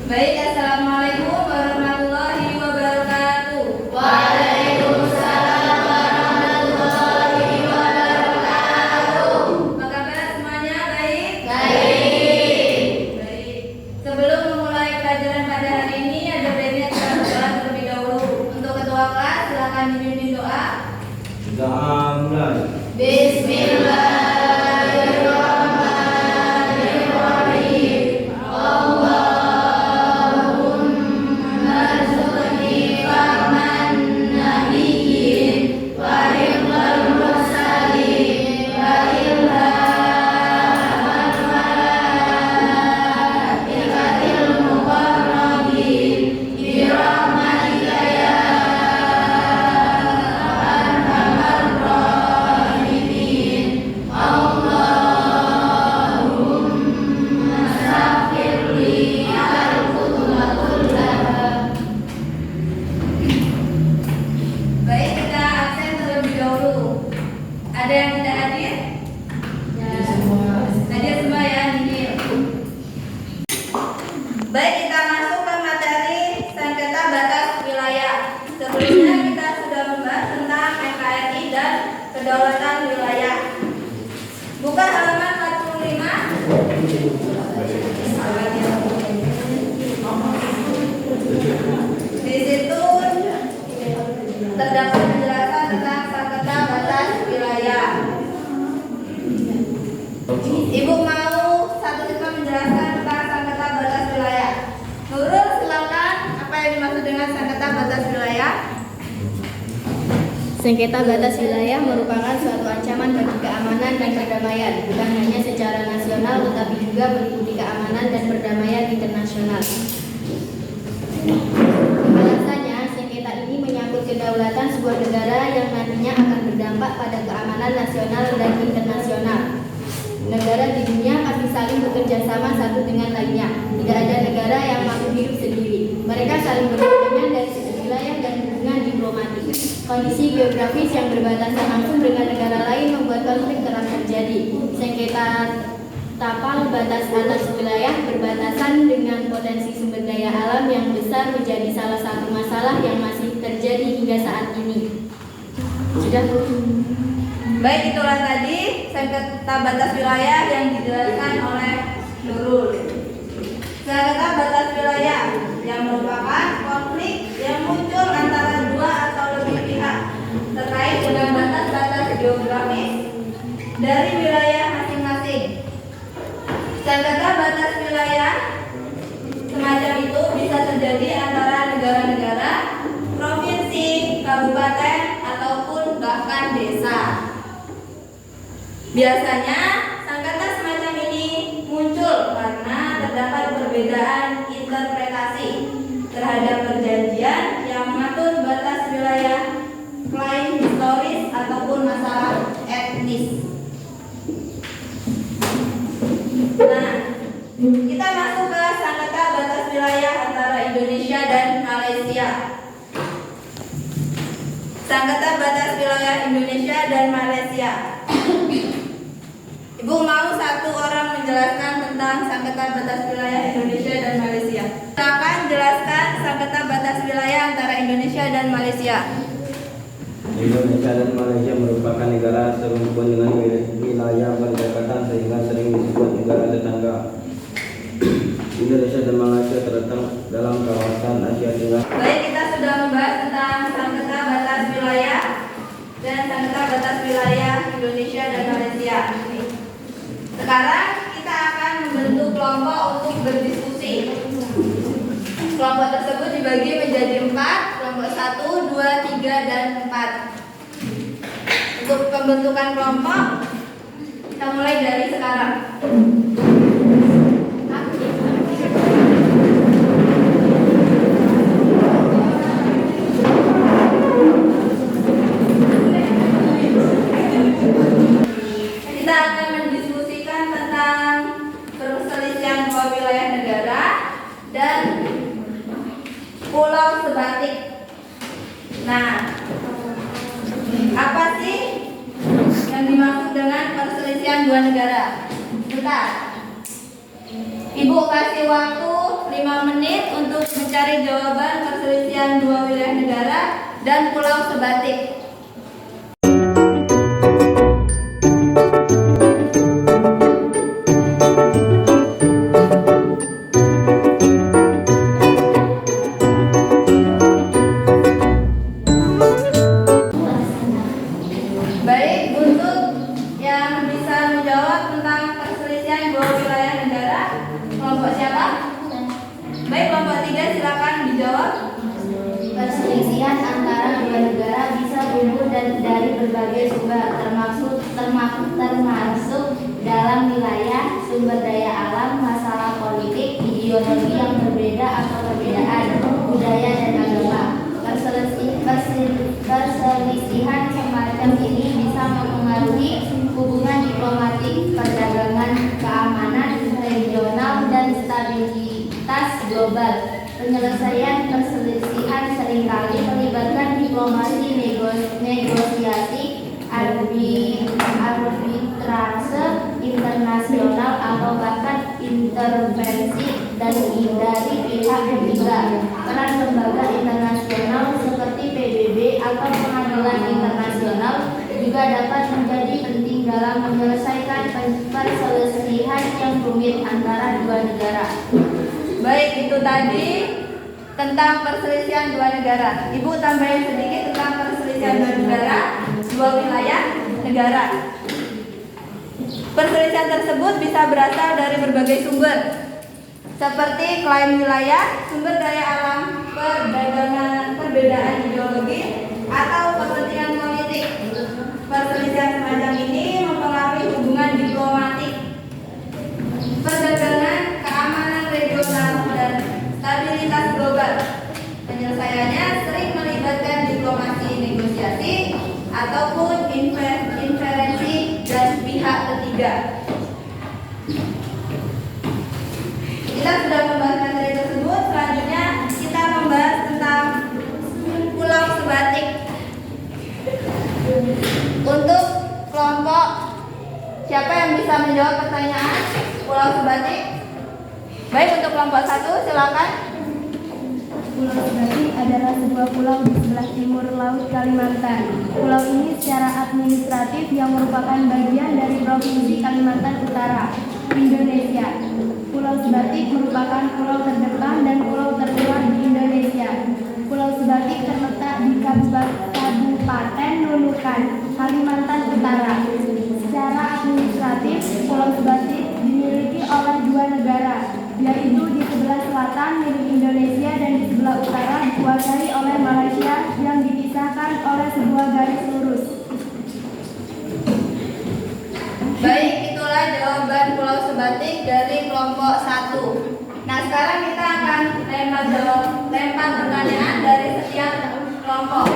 Baik, assalamualaikum warahmatullahi wabarakatuh. Waalaikumsalam warahmatullahi wabarakatuh. Apa kabar semuanya? Baik? Baik. Baik. Sebelum memulai pelajaran pada hari ini, ada baiknya kita berdoa terlebih dahulu. Untuk ketua kelas, silakan dipimpin doa. Doa mulai. Bismillahirrahmanirrahim. Allahumma rzuqni fahman nabiyyin wa ilmal mursalin wa ilhaman malaikatil muqarrabin bi rahmatika ya arhamar rahimin. Allahumma saghfirli al-khutuba kullaha. Baik, kita absen terlebih dahulu. Ada yang tidak hadir? Hadir semua ya, nihil. Baik, kita masuk ke materi sengketa batas wilayah. Sebelumnya kita sudah membahas tentang NKRI dan kedaulatan wilayah. Buka halaman 45. Di situ terdapat penjelasan tentang sengketa batas wilayah. Ibu mau satu siswa menjelaskan tentang sengketa batas wilayah. Nurul, silakan. Apa yang dimaksud dengan sengketa batas wilayah? Sengketa batas wilayah merupakan suatu ancaman bagi keamanan dan perdamaian, bukan hanya secara nasional tetapi juga meliputi keamanan dan perdamaian internasional. Alasannya, sengketa ini menyangkut kedaulatan sebuah negara yang nantinya akan berdampak pada keamanan nasional dan internasional. Negara di dunia pasti saling bekerja sama satu dengan lainnya. Tidak ada negara yang mampu hidup sendiri. Mereka saling berhubungan dari segi wilayah dan hubungan diplomatik. Kondisi geografis yang berbatasan langsung dengan negara lain membuat konflik kerap terjadi. Sengketa tapal batas atas wilayah berbatasan dengan potensi sumber daya alam yang besar menjadi salah satu masalah yang masih terjadi hingga saat ini. Sudah? Baik, itulah tadi sengketa batas wilayah yang dijelaskan oleh Nurul. Sengketa batas wilayah yang merupakan konflik yang muncul antara dua atau lebih pihak terkait dengan batas-batas geografis dari wilayah masing-masing. Sengketa batas wilayah semacam itu bisa terjadi antara negara-negara, provinsi, kabupaten, ataupun bahkan desa. Biasanya sengketa semacam ini muncul karena terdapat perbedaan interpretasi terhadap perjanjian yang mengatur batas wilayah, klaim historis ataupun masalah etnis. Nah, kita masuk ke sengketa batas wilayah antara Indonesia dan Malaysia. Sengketa batas wilayah Indonesia dan Malaysia. Ibu mau satu orang menjelaskan tentang sengketa batas wilayah Indonesia dan Malaysia. Silakan jelaskan sengketa batas wilayah antara Indonesia dan Malaysia. Indonesia dan Malaysia merupakan negara serumpun dengan wilayah berdekatan sehingga sering disebut negara tetangga. Indonesia dan Malaysia terletak dalam kawasan Asia Tenggara. Baik, kita sudah membahas tentang sengketa batas wilayah dan sengketa batas wilayah Indonesia dan Malaysia. Sekarang kita akan membentuk kelompok untuk berdiskusi. Kelompok tersebut dibagi menjadi 4, kelompok 1, 2, 3, dan 4. Untuk pembentukan kelompok, kita mulai dari sekarang. dua negara. Bentar. Ibu kasih waktu 5 menit untuk mencari jawaban perselisihan dua wilayah negara dan pulau sebatik. Baik, untuk yang bisa menjawab tentang perselisihan dua wilayah negara, kelompok siapa? Baik, kelompok 3 silakan dijawab. Perselisihan antara dua negara bisa tumbuh dari berbagai sumber, termasuk dalam wilayah, sumber daya alam, masalah politik, ideologi yang berbeda atau perbedaan, budaya dan agama. Perselisihan semacam ini bisa mempengaruhi hubungan diplomatik, perdagangan, keamanan regional, dan stabilitas global. Penyelesaian perselisihan seringkali melibatkan diplomasi, negosiasi, arbitrase internasional, atau bahkan intervensi dari pihak ketiga. Peran lembaga internasional seperti PBB atau pengadilan internasional juga dapat menjadi penting dalam menyelesaikan perselisihan yang rumit antara dua negara. Baik, itu tadi tentang perselisihan dua negara. Ibu tambahin sedikit tentang perselisihan dua negara, dua wilayah negara. Perselisihan tersebut bisa berasal dari berbagai sumber, seperti klaim wilayah, sumber daya alam, perdagangan, perbedaan ideologi, atau kepentingan politik. Perselisihan semacam ini mempengaruhi hubungan diplomatik, perdagangan, keamanan regional, dan stabilitas global. Penyelesaiannya sering melibatkan diplomasi, negosiasi, ataupun intervensi dan pihak ketiga. Kita sudah membahas materi tersebut. Selanjutnya kita membahas tentang pulau sebatik. Untuk kelompok siapa yang bisa menjawab pertanyaan pulau sebatik? Baik, untuk kelompok 1 silakan. Pulau Sebatik adalah sebuah pulau di sebelah timur Laut Kalimantan. Pulau ini secara administratif yang merupakan bagian dari Provinsi Kalimantan Utara, Indonesia. Pulau Sebatik merupakan pulau terdepan dan pulau terluar di Indonesia. Pulau Sebatik terletak di Kabupaten Nunukan, Kalimantan Utara. Secara administratif, Pulau Sebatik dimiliki oleh dua negara, yaitu di sebelah selatan milik Indonesia dan di sebelah utara dikuasai oleh Malaysia yang dipisahkan oleh sebuah garis lurus. Baik, itulah jawaban pulau sebatik dari kelompok 1. Nah, sekarang kita akan lempar pertanyaan dari setiap kelompok.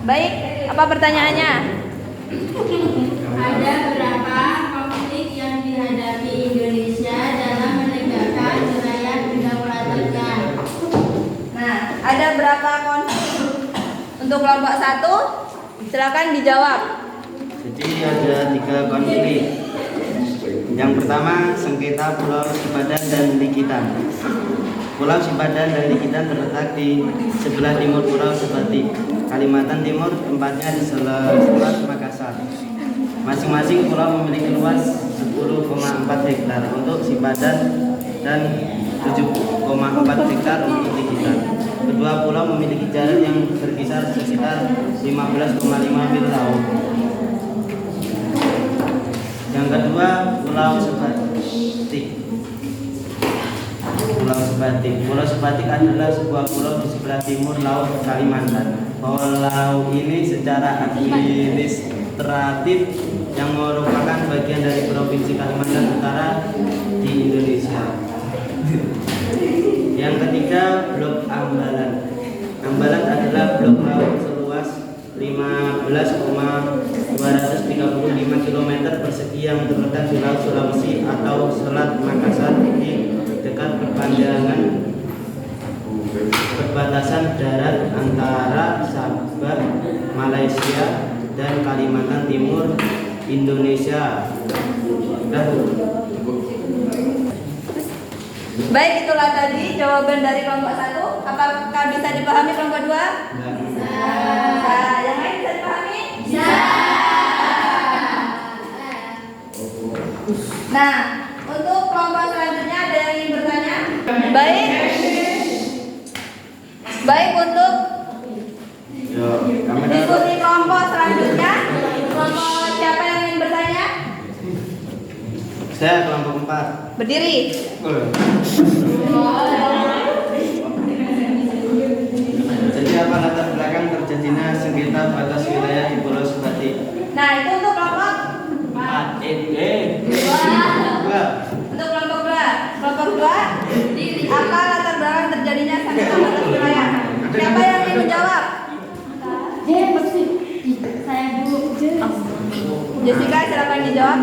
Baik, apa pertanyaannya? Ada berapa konflik yang dihadapi Indonesia dalam menegakkan wilayah kedaulatannya? Nah, ada berapa konflik? Untuk kelompok 1, silakan dijawab. Jadi ada 3 konflik. Yang pertama, sengketa Pulau Sipadan dan Likitan. Pulau Sipadan dan Likitan terletak di sebelah timur Pulau Sebatik, Kalimantan Timur, tempatnya di Selat Makassar. Masing-masing pulau memiliki luas 10,4 hektar untuk Sipadan dan 7,4 hektar untuk Likitan. Kedua pulau memiliki jarak yang berkisar sekitar 15,5 mil laut. Yang kedua, Pulau Sebatik. Pulau Sebatik. Pulau Sebatik adalah sebuah pulau di sebelah timur laut Kalimantan. Pulau ini secara administratif yang merupakan bagian dari Provinsi Kalimantan Utara di Indonesia. Yang ketiga, Blok Ambalan. Ambalan adalah blok laut seluas 15,235 km persegi yang terletak di Laut Sulawesi atau Selat Makassar di dekat perbatasan darat antara Sabah, Malaysia, dan Kalimantan Timur, Indonesia. Baik, itulah tadi jawaban dari kelompok 1. Apakah bisa dipahami kelompok 2? Yang lain bisa dipahami? Nah, untuk kelompok selanjutnya ada yang ingin bertanya? Baik, untuk diskusi kelompok selanjutnya, kelompok siapa yang ingin bertanya? Saya kelompok 4. Berdiri. Jadi apa latar belakang terjadinya sengketa batas wilayah di Pulau Sebatik? Nah, itu untuk kelompok 4. Untuk kelompok 2. Kelompok 2, apa latar belakang terjadinya sengketa batas wilayah? Siapa yang ingin menjawab? Saya Bu. Jessica, silakan dijawab.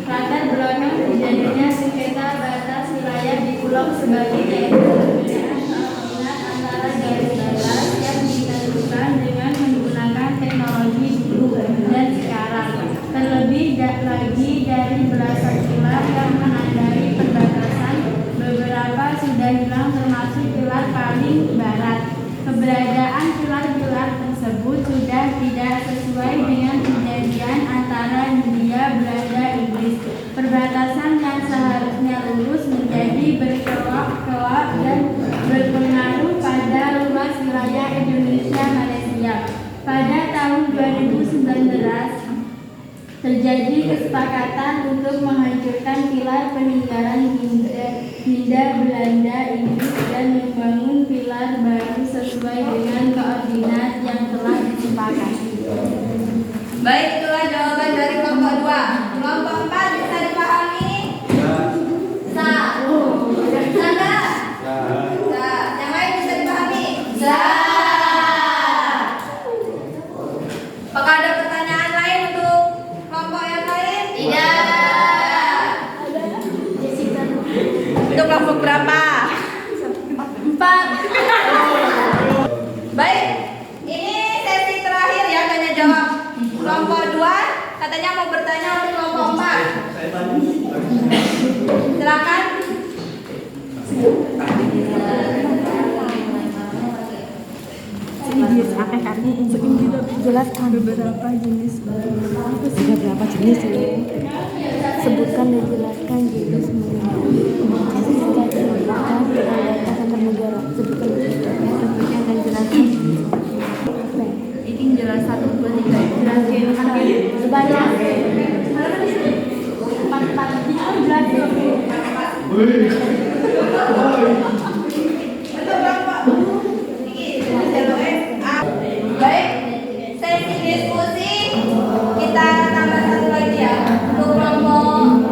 Latar belakang terjadinya sengketa batas wilayah di Pulau Sebatik yaitu perbedaan kepentingan antara garis batas yang ditentukan dengan menggunakan teknologi dulu dan sekarang. Terlebih lagi dari belasan pilar yang menandai perbatasan, beberapa sudah hilang termasuk pilar paling barat. Keberadaan pilar-pilar tersebut sudah tidak sesuai dengan perjanjian antara Hindia Belanda Inggris. Perbatasan yang seharusnya lurus menjadi berkelok-kelok dan berpengaruh pada luas wilayah Indonesia Malaysia. Pada tahun 2019 terjadi kesepakatan untuk menghancurkan pilar peninggalan Hindia Belanda Inggris dan membangun pilar baru sesuai dengan koordinat yang telah disepakati. Baik, itulah jawaban dari kelompok 2. Kelompok 4 bisa dipahami? Sanda? Yang lain bisa dipahami? Apakah ada pertanyaan lain untuk kelompok yang lain? Tidak. Untuk kelompok berapa? 4. Baik, ini sesi terakhir ya, tanya jawab. Kelompok 2 katanya mau bertanya untuk kelompok 4. Silakan. Jelaskan beberapa jenis beberapa jenis sebutkan dan jelaskan jenis antar negara sebutkan dan jelaskan Ini jelas 1, 2, 3. jelaskan sebanyak 4 Baik, sesi diskusi kita tambah satu lagi ya. Untuk kelompok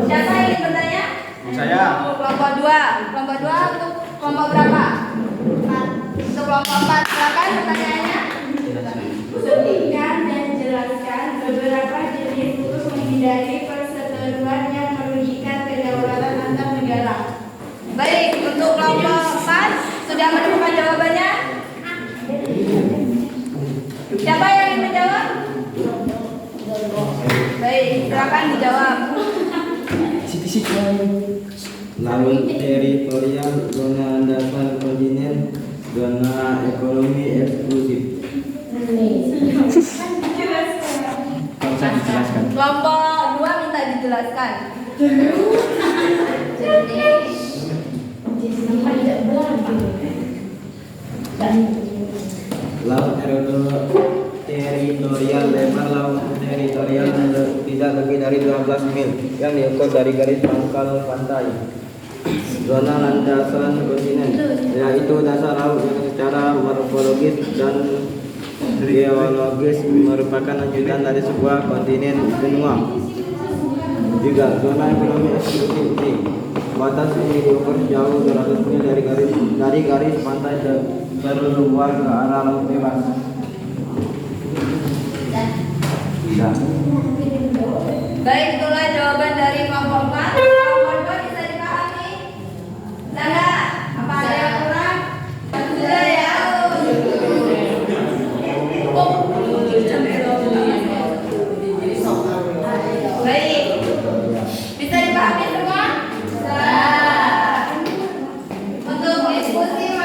siapa yang ingin bertanya? Saya. Kelompok 2. Kelompok 2 untuk kelompok berapa? 4. Untuk kelompok 4 silakan pertanyaannya. Sebutkan dan jelaskan beberapa jenis untuk menghindari perseteruan yang merugikan kedaulatan antar negara. Baik, untuk kelompok 4 sudah menemukan jawabannya? Siapa yang ingin menjawab? Baik, silakan dijawab. Laut teritorial, zona dasar kontinen, zona ekonomi eksklusif. Bisa dijelaskan. Kelompok 2 minta dijelaskan. Laut teritorial, lebar laut teritorial tidak lebih dari 12 mil yang diukur dari garis pangkal pantai. Zona landasan kontinen, yaitu dasar laut yang secara morfologis dan geologis merupakan lanjutan dari sebuah kontinen benua. Juga zona ekonomi eksklusif ini, batas ini diukur jauh 200 mil dari garis pantai terluar ke arah laut bebas. Tidak. Baik, itulah jawaban dari kelompok 4. Kelompok 2 bisa dipahami? Tanda, apa ada yang kurang? Sudah ya. Baik, bisa dipahami semua? Untuk diskusi